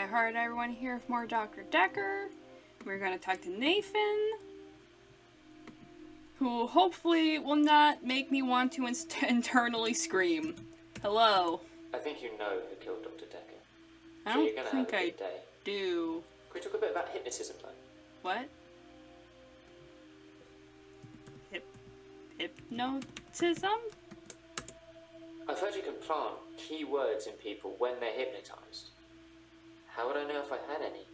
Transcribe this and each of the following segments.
IHeartEveryone here with more Doctor Dekker. We're going to talk to Nathan, who hopefully will not make me want to internally scream. Hello. I think you know who killed Dr. Dekker. I So don't you're gonna think have a I good day. do. Can we talk a bit about hypnotism, though? What? Hypnotism? I've heard you can plant key words in people when they're hypnotized. How would I know if I had any?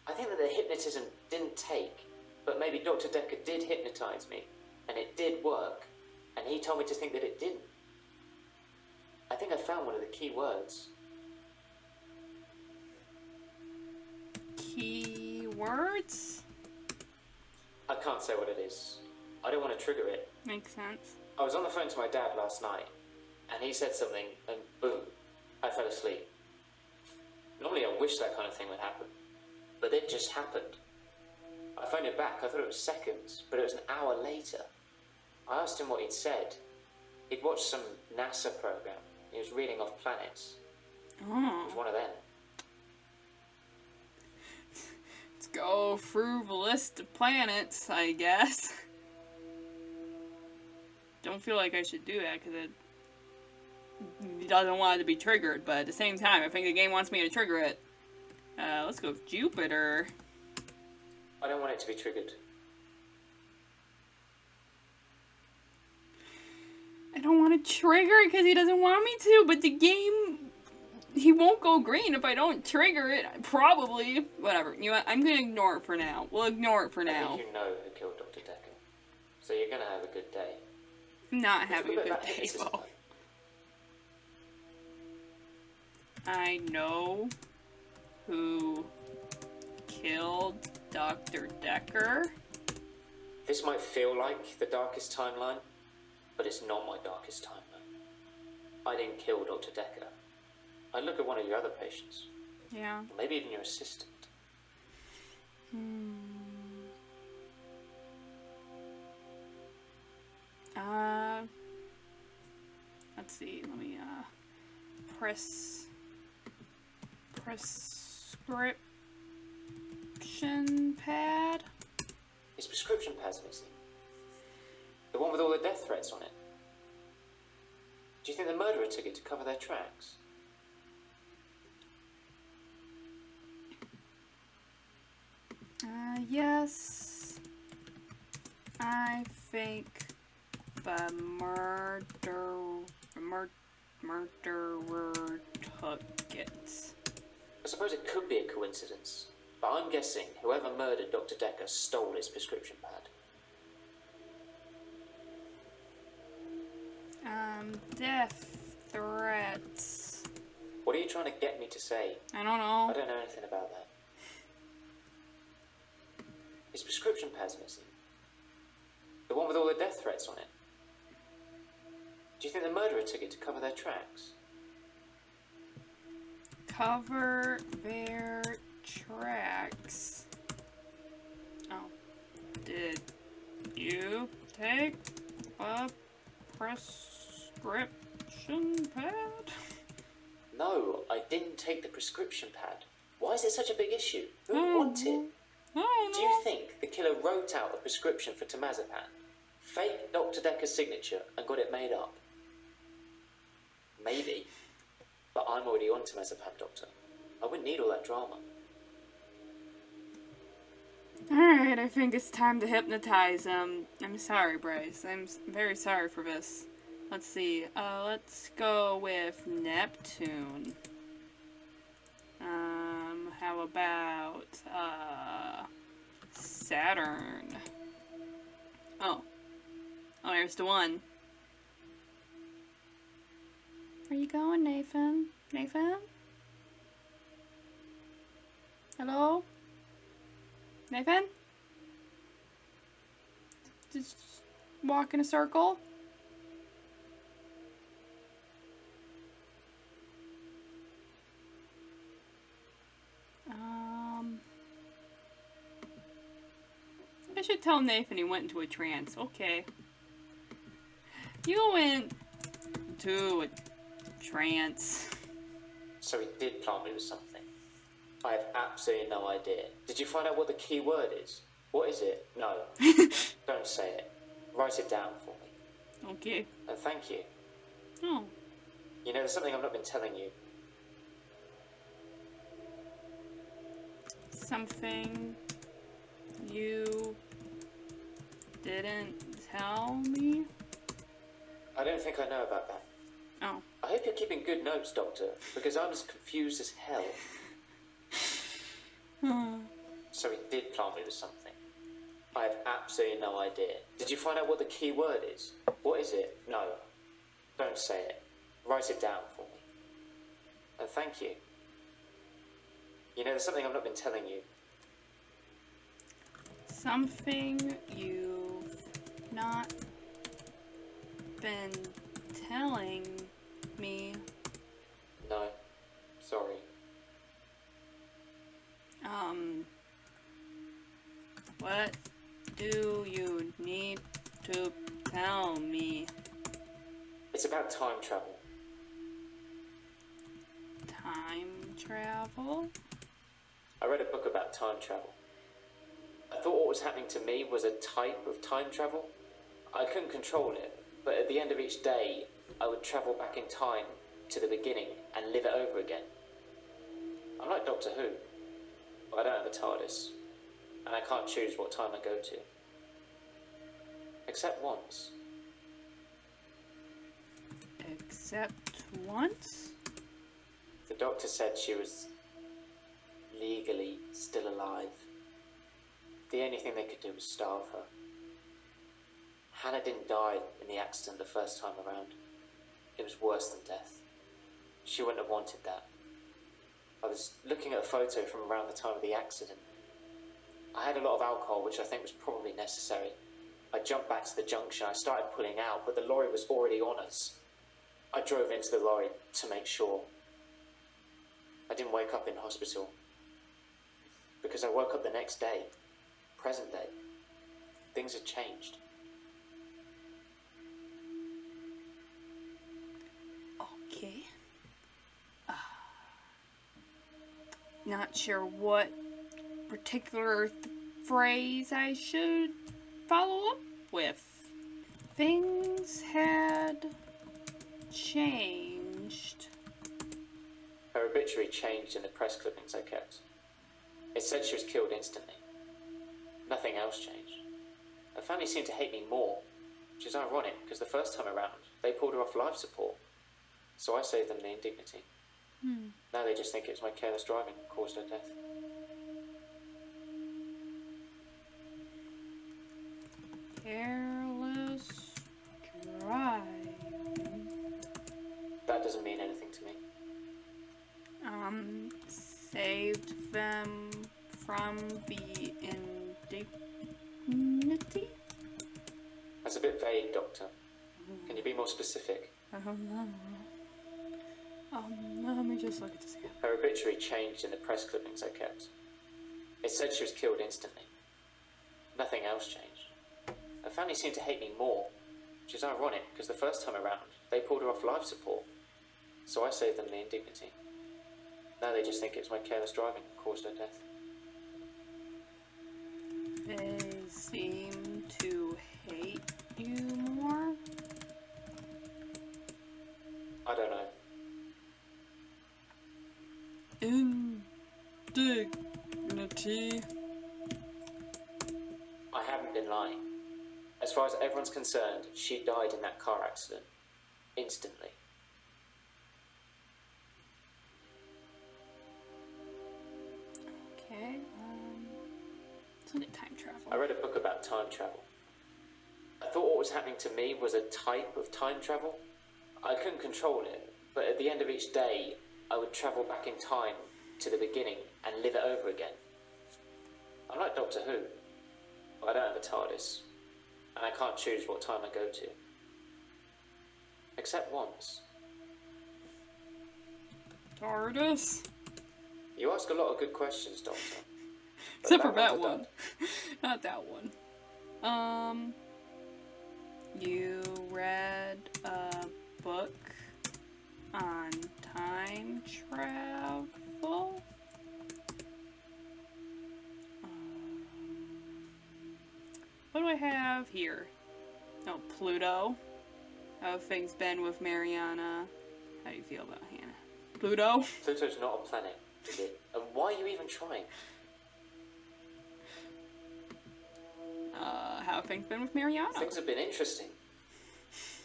I think that the hypnotism didn't take, but maybe Dr. Dekker did hypnotize me, and it did work, and he told me to think that it didn't. I think I found one of the key words. Key words? I can't say what it is. I don't want to trigger it. Makes sense. I was on the phone to my dad last night, and he said something, and boom, I fell asleep. Normally I wish that kind of thing would happen, but it just happened. I phoned him back. I thought it was seconds, but it was an hour later. I asked him what he'd said. He'd watched some NASA program. He was reading off planets. Oh. It was one of them. Let's go through the list of planets, I guess. Don't feel like I should do that because it doesn't want it to be triggered, but at the same time, I think the game wants me to trigger it. Let's go with Jupiter. I don't want it to be triggered. I don't want to trigger it because he doesn't want me to, but the game, he won't go green if I don't trigger it. Probably. Whatever. You know what? I'm going to ignore it for now. We'll ignore it for now. I think you know who killed Dr. Dekker. So you're going to have a good day. I'm not having a good day, though. I know who killed Dr. Dekker. This might feel like the darkest timeline, but it's not my darkest timeline. I didn't kill Dr. Dekker. I look at one of your other patients. Yeah. Or maybe even your assistant. Let's see. Let me, prescription pad? His prescription pad's missing. The one with all the death threats on it. Do you think the murderer took it to cover their tracks? Yes. I think the murderer took it. I suppose it could be a coincidence, but I'm guessing whoever murdered Dr. Dekker stole his prescription pad. Death threats. What are you trying to get me to say? I don't know. I don't know anything about that. His prescription pad's missing. The one with all the death threats on it. Do you think the murderer took it to cover their tracks? Cover their tracks. Oh. Did you take a prescription pad? No, I didn't take the prescription pad. Why is it such a big issue? Who would want it? Oh, Do you think the killer wrote out a prescription for temazepam, faked Dr. Dekker's signature, and got it made up? Maybe. But I'm already on temazepam, Doctor. I wouldn't need all that drama. Alright, I think it's time to hypnotize him. I'm sorry, Bryce. I'm very sorry for this. Let's see. Let's go with Neptune. How about, Saturn? Oh, there's the one. Where you going, Nathan? Nathan? Hello? Nathan? Just walk in a circle? I should tell Nathan he went into a trance. Okay. You went into a trance. So he did plant me with something. I have absolutely no idea. Did you find out what the key word is? What is it? No. Don't say it. Write it down for me. Okay. And thank you. Oh. You know, there's something I've not been telling you. Something you didn't tell me? I don't think I know about that. Oh. I hope you're keeping good notes, Doctor, because I'm as confused as hell. So he did plant me with something. I have absolutely no idea. Did you find out what the key word is? What is it? No. Don't say it. Write it down for me. And thank you. You know, there's something I've not been telling you. Something you've not been telling me. No. Sorry. What do you need to tell me? It's about time travel. Time travel? I read a book about time travel. I thought what was happening to me was a type of time travel. I couldn't control it, but at the end of each day, I would travel back in time to the beginning and live it over again. I'm like Doctor Who, but I don't have a TARDIS, and I can't choose what time I go to. Except once. Except once? The doctor said she was legally still alive. The only thing they could do was starve her. Hannah didn't die in the accident the first time around. It was worse than death. She wouldn't have wanted that. I was looking at a photo from around the time of the accident. I had a lot of alcohol, which I think was probably necessary. I jumped back to the junction. I started pulling out, but the lorry was already on us. I drove into the lorry to make sure. I didn't wake up in hospital because I woke up the next day, present day. Things had changed. Okay. Not sure what particular phrase I should follow up with. Things had changed. Her obituary changed in the press clippings I kept. It said she was killed instantly. Nothing else changed. Her family seemed to hate me more, which is ironic because the first time around, they pulled her off life support. So I saved them the indignity. Now they just think it was my careless driving that caused her death. Careless driving. That doesn't mean anything to me. Saved them from the indignity? That's a bit vague, Doctor. Can you be more specific? I don't know. Let me just look at this again. Her obituary changed in the press clippings I kept. It said she was killed instantly. Nothing else changed. Her family seemed to hate me more, which is ironic because the first time around, they pulled her off life support. So I saved them the indignity. Now they just think it was my careless driving that caused her death. They seem to hate you more? I don't know. Indignity. I haven't been lying. As far as everyone's concerned, she died in that car accident. Instantly. Okay, so the time travel. I read a book about time travel. I thought what was happening to me was a type of time travel. I couldn't control it, but at the end of each day, I would travel back in time to the beginning and live it over again. I'm like Doctor Who, but I don't have a TARDIS, and I can't choose what time I go to. Except once. TARDIS? You ask a lot of good questions, Doctor. Except for that one. Not that one. You read a book on time time travel. What do I have here? Oh, Pluto. How have things been with Mariana? How do you feel about Hannah? Pluto? Pluto's not a planet, is it? And why are you even trying? How have things been with Mariana? Things have been interesting.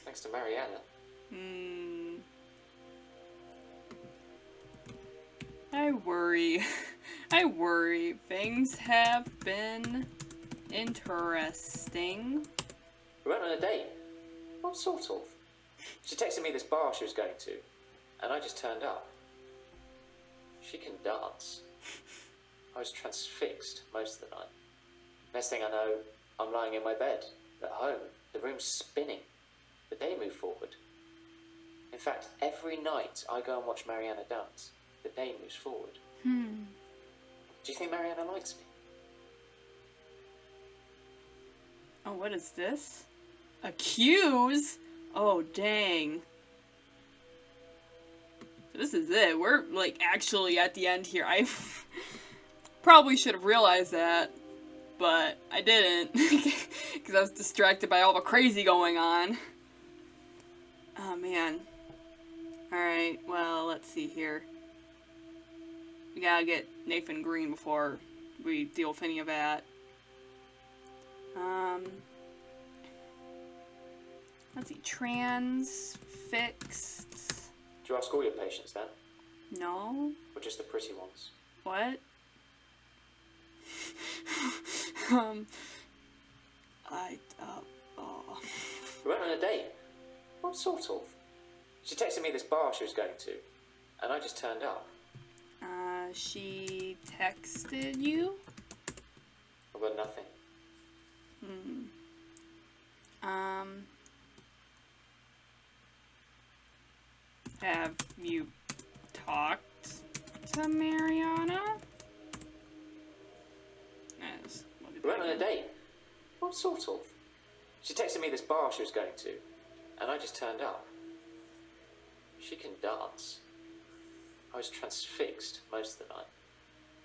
Thanks to Mariana. I worry. I worry. Things have been interesting. We went on a date. Well, sort of. She texted me this bar she was going to, and I just turned up. She can dance. I was transfixed most of the night. Next thing I know, I'm lying in my bed, at home. The room's spinning. The day moved forward. In fact, every night I go and watch Mariana dance, the day moves forward. Do you think Mariana likes me? Oh, what is this? Accuse? Oh, dang. This is it. We're, like, actually at the end here. I probably should have realized that, but I didn't. Because I was distracted by all the crazy going on. Oh, man. Alright, well, let's see here. We gotta get Nathan Green before we deal with any of that. Let's see, transfixed. Do you ask all your patients then? No. Or just the pretty ones? What? We went on a date. Well, sort of. She texted me this bar she was going to, and I just turned up. She texted you? I got nothing. Have you talked to Mariana? Yes. We went on a date. Well, sort of. She texted me this bar she was going to, and I just turned up. She can dance. I was transfixed most of the night.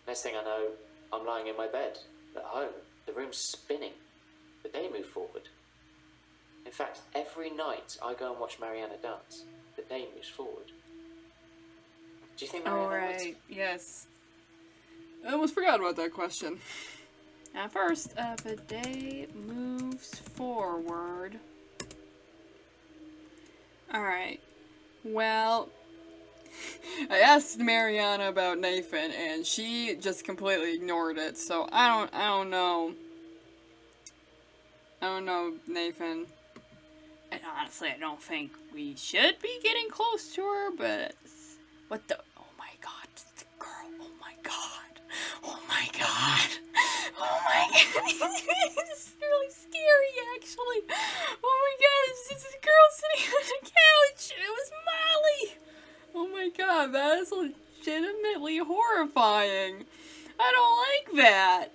Next thing I know, I'm lying in my bed, at home. The room's spinning. The day moved forward. In fact, every night I go and watch Mariana dance, the day moves forward. Do you think Mariana likes me? Yes. I almost forgot about that question. At first, the day moves forward. Alright. Well, I asked Mariana about Nathan, and she just completely ignored it, so I don't know. I don't know, Nathan. And honestly, I don't think we should be getting close to her, but what the? Oh my god, the girl! Oh my god! Oh my god! Oh my god! It's really scary, actually. Oh my god, it's just this girl sitting on the couch. It was Molly. Oh my god, that is legitimately horrifying. I don't like that.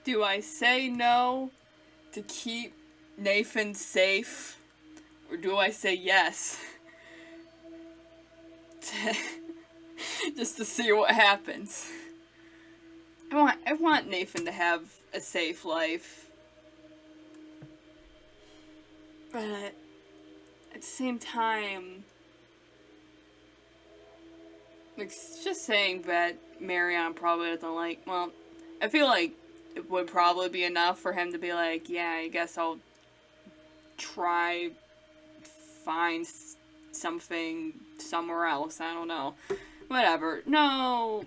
Do I say no to keep Nathan safe? Or do I say yes? Just to see what happens. I want Nathan to have a safe life. But at the same time, like, just saying that Marianne probably doesn't like, well, I feel like it would probably be enough for him to be like, yeah, I guess I'll try find something somewhere else. I don't know. Whatever. No,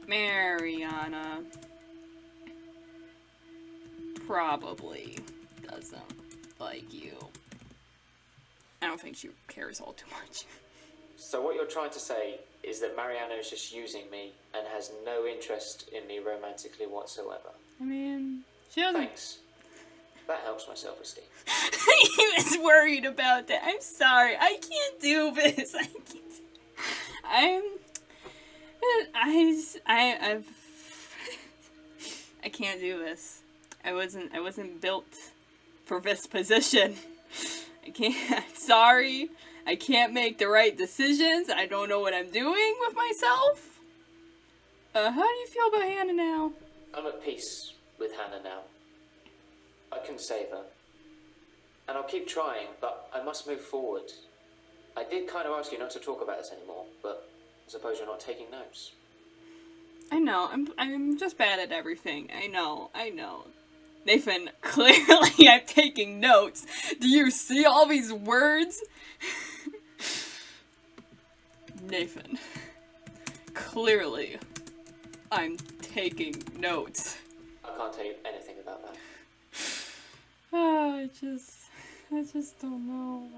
Mariana probably doesn't like you. I don't think she cares all too much. So what you're trying to say is that Mariana is just using me and has no interest in me romantically whatsoever. I mean, she doesn't. Thanks. That helps my self-esteem. He was worried about that. I'm sorry. I can't do this. I can't. I've I can't do this. I wasn't built for this position. I can't. Sorry. I can't make the right decisions. I don't know what I'm doing with myself. How do you feel about Hannah now? I'm at peace with Hannah now. I can save her. And I'll keep trying, but I must move forward. I did kind of ask you not to talk about this anymore, but I suppose you're not taking notes. I know, I'm just bad at everything. I know. Nathan, clearly I'm taking notes. Do you see all these words? Nathan, clearly I'm taking notes. I can't tell you anything about that. Oh, I just don't know.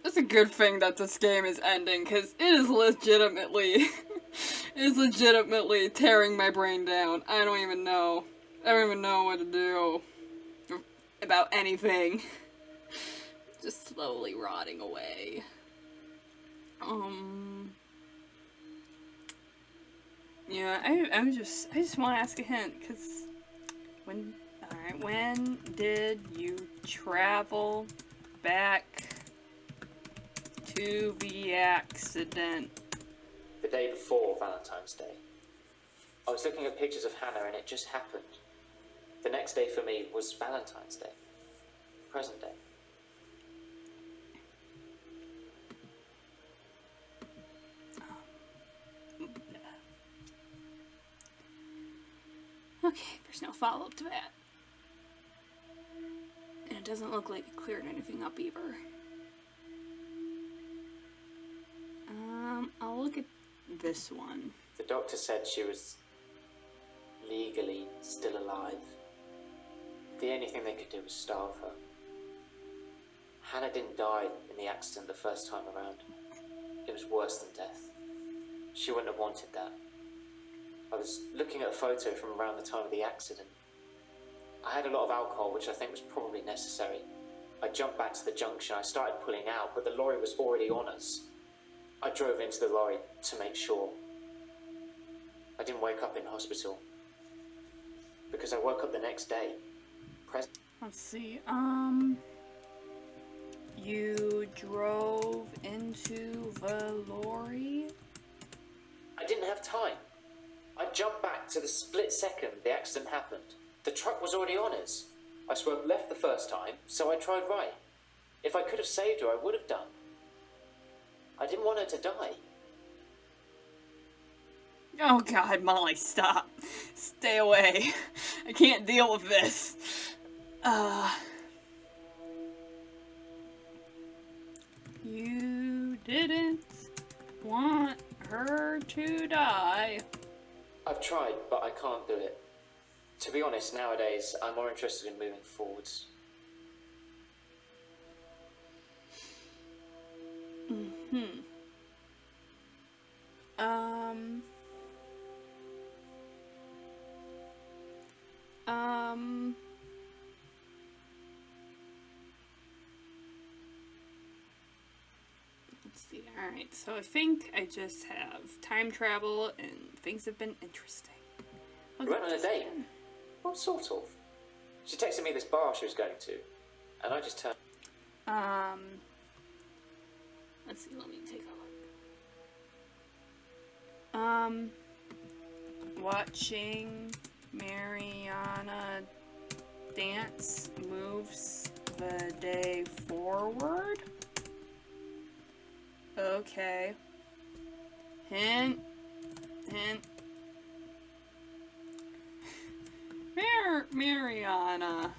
It's a good thing that this game is ending, because it is legitimately tearing my brain down. I don't even know what to do about anything. Just slowly rotting away. Yeah, I just want to ask a hint, because when did you travel back to the accident? The day before Valentine's Day. I was looking at pictures of Hannah and it just happened. The next day for me was Valentine's Day. Present day. Okay, there's no follow-up to that. And it doesn't look like it cleared anything up either. I'll look at this one. The doctor said she was legally still alive. The only thing they could do was starve her. Hannah didn't die in the accident the first time around. It was worse than death. She wouldn't have wanted that. I was looking at a photo from around the time of the accident. I had a lot of alcohol, which I think was probably necessary. I jumped back to the junction. I started pulling out, but the lorry was already on us. I drove into the lorry to make sure. I didn't wake up in hospital. Because I woke up the next day. Let's see, you drove into the lorry? I didn't have time. I jumped back to the split second the accident happened. The truck was already on us. I swerved left the first time, so I tried right. If I could have saved her, I would have done. I didn't want her to die. Oh God, Molly, stop. Stay away. I can't deal with this. You didn't want her to die. I've tried, but I can't do it. To be honest, nowadays, I'm more interested in moving forwards. Let's see. Alright, so I think I just have time travel and things have been interesting. We went on a date. What sort of? She texted me this bar she was going to, and I just turned. Let's see, let me take a look. Watching Mariana dance moves the day forward. Okay. Hint. Mariana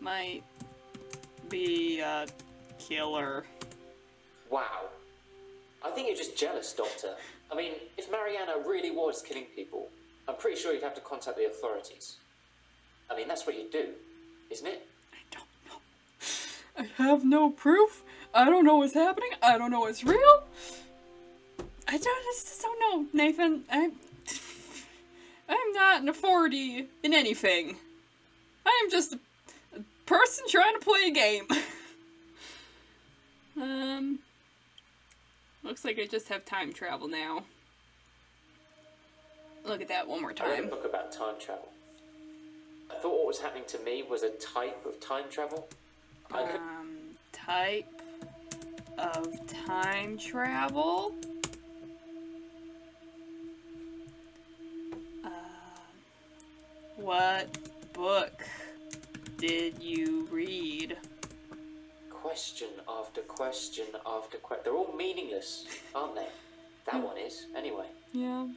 might be a killer. Wow. I think you're just jealous, Doctor. I mean, if Mariana really was killing people, I'm pretty sure you'd have to contact the authorities. I mean, that's what you do, isn't it? I don't know. I have no proof. I don't know what's happening. I don't know what's real. I just don't know, Nathan. I'm not an authority in anything. I am just a person trying to play a game. Looks like I just have time travel now. Look at that one more I read a time. book about time travel. I thought what was happening to me was a type of time travel. Type of time travel? What book did you read? Question after question after question. They're all meaningless, aren't they? That one is, anyway. Yeah.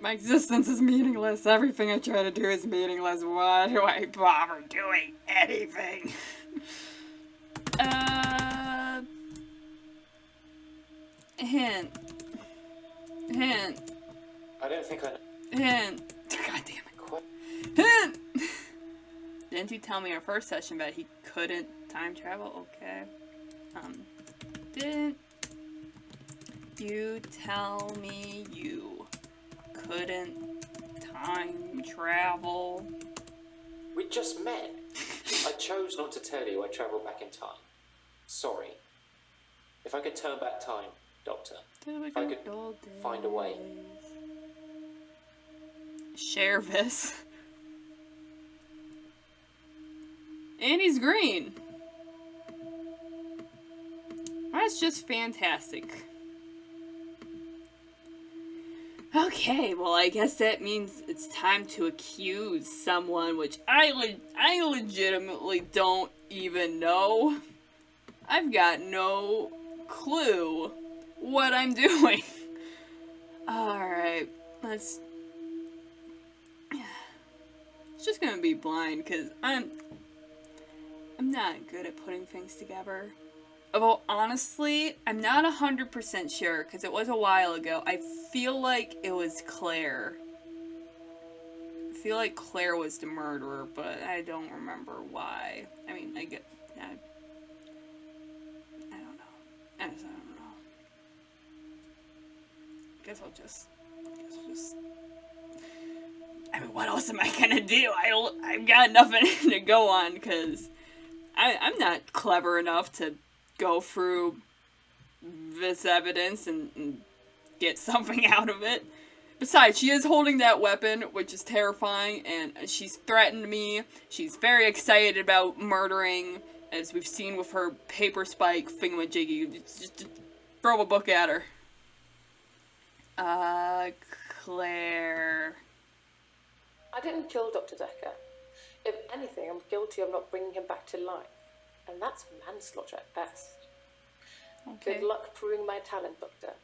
My existence is meaningless. Everything I try to do is meaningless. Why do I bother doing anything? Hint. I don't think I know. Hint. God damn it. Hint! Didn't you tell me in our first session that he couldn't time travel? Okay. Didn't you tell me you couldn't time travel? We just met. I chose not to tell you I travelled back in time. Sorry. If I could turn back time, Doctor, if I could find a way. Share this. And he's green. That's just fantastic. Okay, well, I guess that means it's time to accuse someone, which I legitimately don't even know. I've got no clue what I'm doing. Alright, let's... It's just gonna be blind, because I'm not good at putting things together. Although, honestly, I'm not 100% sure, because it was a while ago. I feel like it was Claire. I feel like Claire was the murderer, but I don't remember why. I mean, I don't know. I don't know. Guess I'll just... I mean, what else am I gonna do? I've got nothing to go on, because I'm not clever enough to go through this evidence and get something out of it. Besides, she is holding that weapon, which is terrifying, and she's threatened me. She's very excited about murdering, as we've seen with her paper spike thingamajiggy. Just throw a book at her. Claire... I didn't kill Dr. Dekker. If anything, I'm guilty of not bringing him back to life. And that's manslaughter at best. Okay. Good luck proving my talent, Doctor.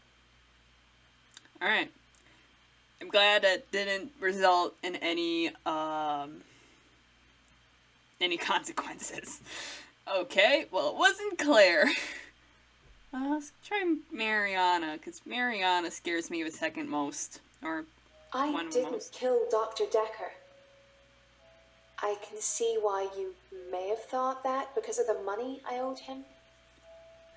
Alright. I'm glad it didn't result in any consequences. Okay, well, it wasn't Claire. Let's try Mariana, because Mariana scares me the second most. Or I one of didn't most. kill Dr. Dekker. I can see why you may have thought that because of the money I owed him.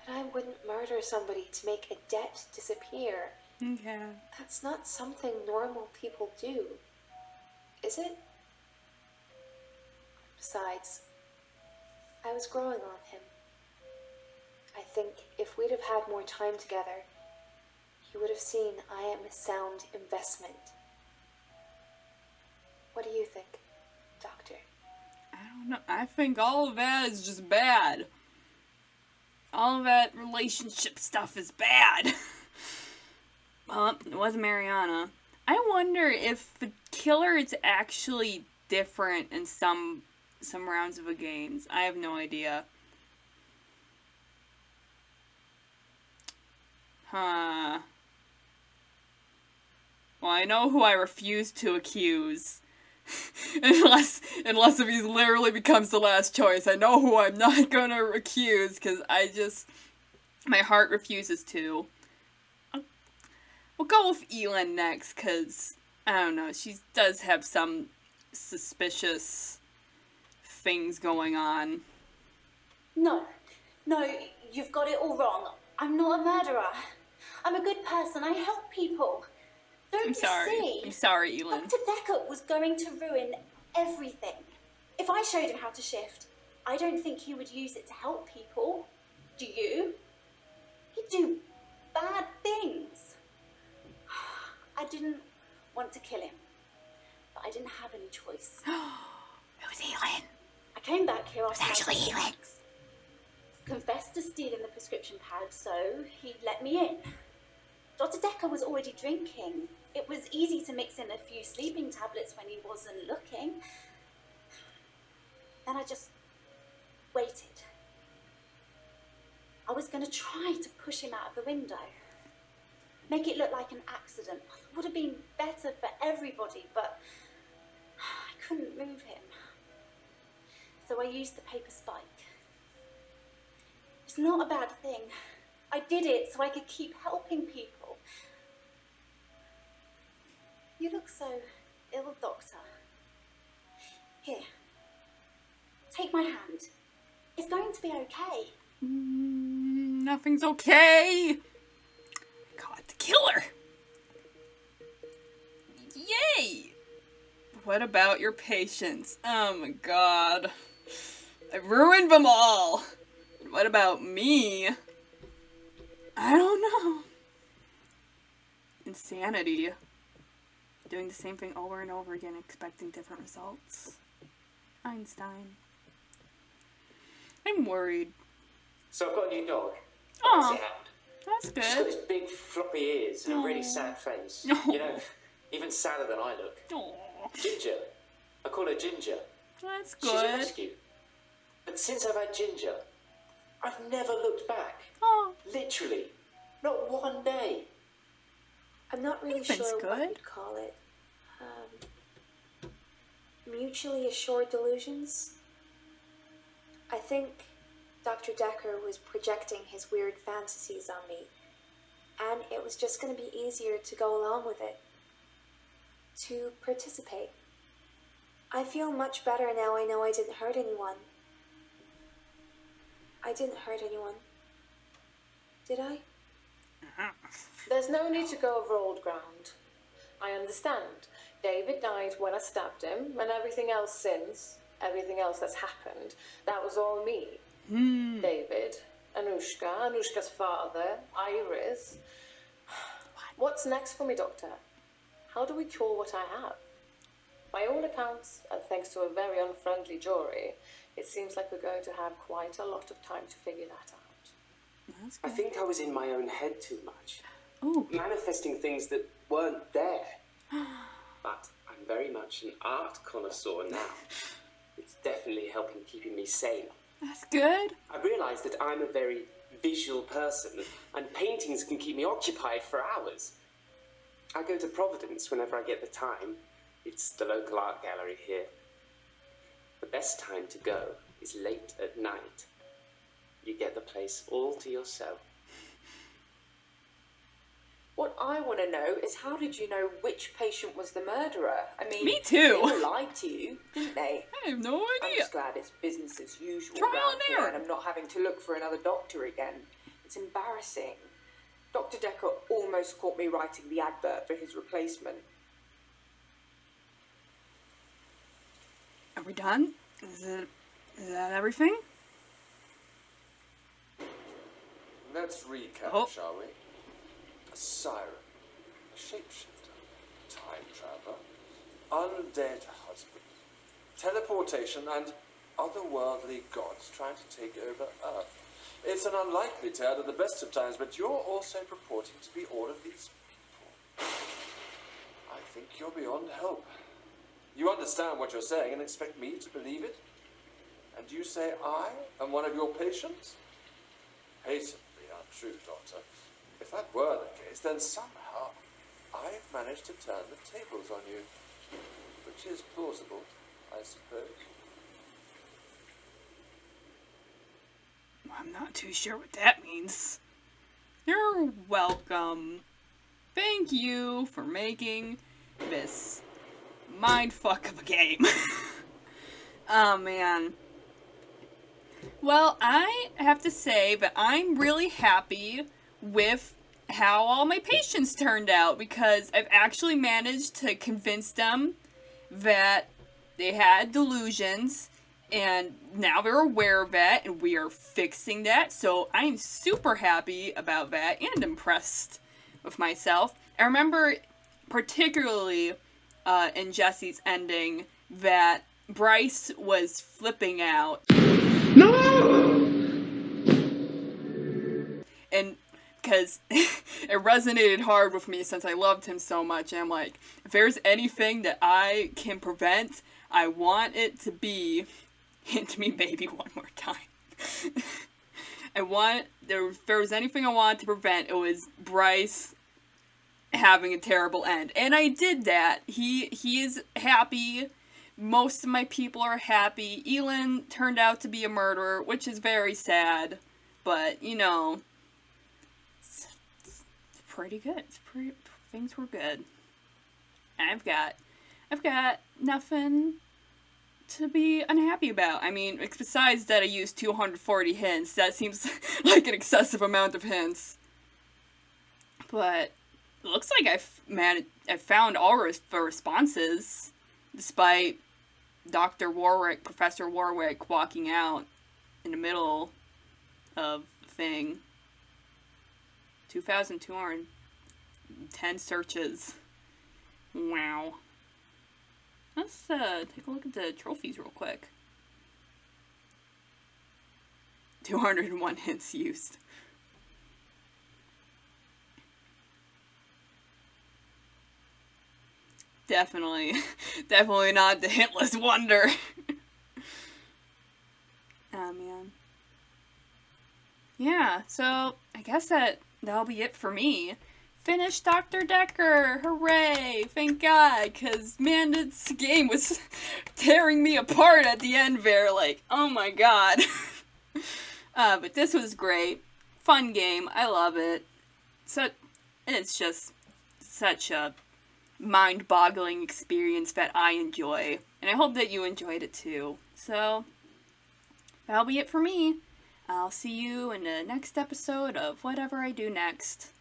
But I wouldn't murder somebody to make a debt disappear. Okay. That's not something normal people do, is it? Besides, I was growing on him. I think if we'd have had more time together, he would have seen I am a sound investment. What do you think, Doctor? I don't know. I think all of that is just bad. All of that relationship stuff is bad. Well, it was Mariana. I wonder if the killer is actually different in some rounds of the games. I have no idea. Huh. Well, I know who I refuse to accuse. unless if he literally becomes the last choice. I know who I'm not gonna accuse, because my heart refuses to. We'll go with Elin next, because, I don't know, she does have some suspicious things going on. No, you've got it all wrong. I'm not a murderer. I'm a good person. I help people. Don't I'm sorry. you see? I'm sorry, Elin. Dr. Dekker was going to ruin everything. If I showed him how to shift, I don't think he would use it to help people. Do you? He'd do bad things. I didn't want to kill him, but I didn't have any choice. It was Elin. I came back here after actually Elin. Confessed to stealing the prescription pad, so he let me in. Dr. Dekker was already drinking. It was easy to mix in a few sleeping tablets when he wasn't looking. Then I just waited. I was going to try to push him out of the window. Make it look like an accident. It would have been better for everybody, but I couldn't move him. So I used the paper spike. It's not a bad thing. I did it so I could keep helping people. You look so ill, Doctor. Here. Take my hand. It's going to be okay. Nothing's okay. God, the killer. Yay. What about your patients? Oh my god. I ruined them all. What about me? I don't know. Insanity. Doing the same thing over and over again, expecting different results. Einstein. I'm worried. So I've got a new dog. Aw, It's a hound. that's She's got good. these big floppy ears and a really sad face. Aw. You know, even sadder than I look. Aw, Ginger. I call her Ginger. that's She's a good. rescue. But since I've had Ginger, I've never looked back. Oh, Literally. Not one day. I'm not really Ethan's sure what good. you'd call it. Mutually assured delusions? I think Dr. Dekker was projecting his weird fantasies on me, and it was just going to be easier to go along with it, to participate. I feel much better now I know I didn't hurt anyone. I didn't hurt anyone. Did I? There's no need to go over old ground. I understand. David died when I stabbed him, and everything else since, everything else that's happened, that was all me. David, Anushka's father, Iris. What's next for me, Doctor? How do we cure what I have? By all accounts, and thanks to a very unfriendly jury, it seems like we're going to have quite a lot of time to figure that out. that's I good. think I was in my own head too much, Ooh, manifesting things that weren't there. But I'm very much an art connoisseur now. It's definitely helping keeping me sane. that's good. I realised that I'm a very visual person, and paintings can keep me occupied for hours. I go to Providence whenever I get the time. It's the local art gallery here. The best time to go is late at night. You get the place all to yourself. What I want to know is how did you know which patient was the murderer? I mean, Me too. They all lied to you, didn't they? I have no I'm idea. just glad it's business as usual Trial round and here error. and I'm not having to look for another doctor again. It's embarrassing. Dr. Dekker almost caught me writing the advert for his replacement. Are we done? Is that everything? Let's recap, Oh. shall we? A siren, a shapeshifter, time traveler, undead husband, teleportation, and otherworldly gods trying to take over Earth. It's an unlikely tale at the best of times, but you're also purporting to be all of these people. I think you're beyond help. You understand what you're saying and expect me to believe it? And you say I am one of your patients? Patently untrue, Doctor. If that were the case, then somehow I've managed to turn the tables on you. Which is plausible, I suppose. I'm not too sure what that means. You're welcome. Thank you for making this mindfuck of a game. Oh man. Well, I have to say that I'm really happy with how all my patients turned out because I've actually managed to convince them that they had delusions And now they're aware of that, and we are fixing that, so I'm super happy about that and impressed with myself. I remember particularly in Jesse's ending that Bryce was flipping out. No! And because it resonated hard with me since I loved him so much, and I'm like, if there's anything that I can prevent, I want it to be hint me baby one more time. If there was anything I wanted to prevent, it was Bryce having a terrible end. And I did that. He is happy. Most of my people are happy. Elin turned out to be a murderer, which is very sad. But, you know, it's pretty good. Things were good. And I've got nothing to be unhappy about. I mean, besides that I used 240 hints, that seems like an excessive amount of hints. But it looks like I found all the responses, despite Professor Warwick walking out in the middle of the thing. 2,210 searches. Wow. Let's take a look at the trophies real quick. 201 hints used. Definitely not the hintless wonder. Oh man. Yeah, so I guess that'll be it for me. Finished Doctor Dekker! Hooray! Thank God, because, man, this game was tearing me apart at the end there, like, oh my God. But this was great. Fun game. I love it. So, it's just such a mind-boggling experience that I enjoy. And I hope that you enjoyed it too. So, that'll be it for me. I'll see you in the next episode of whatever I do next.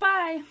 Bye!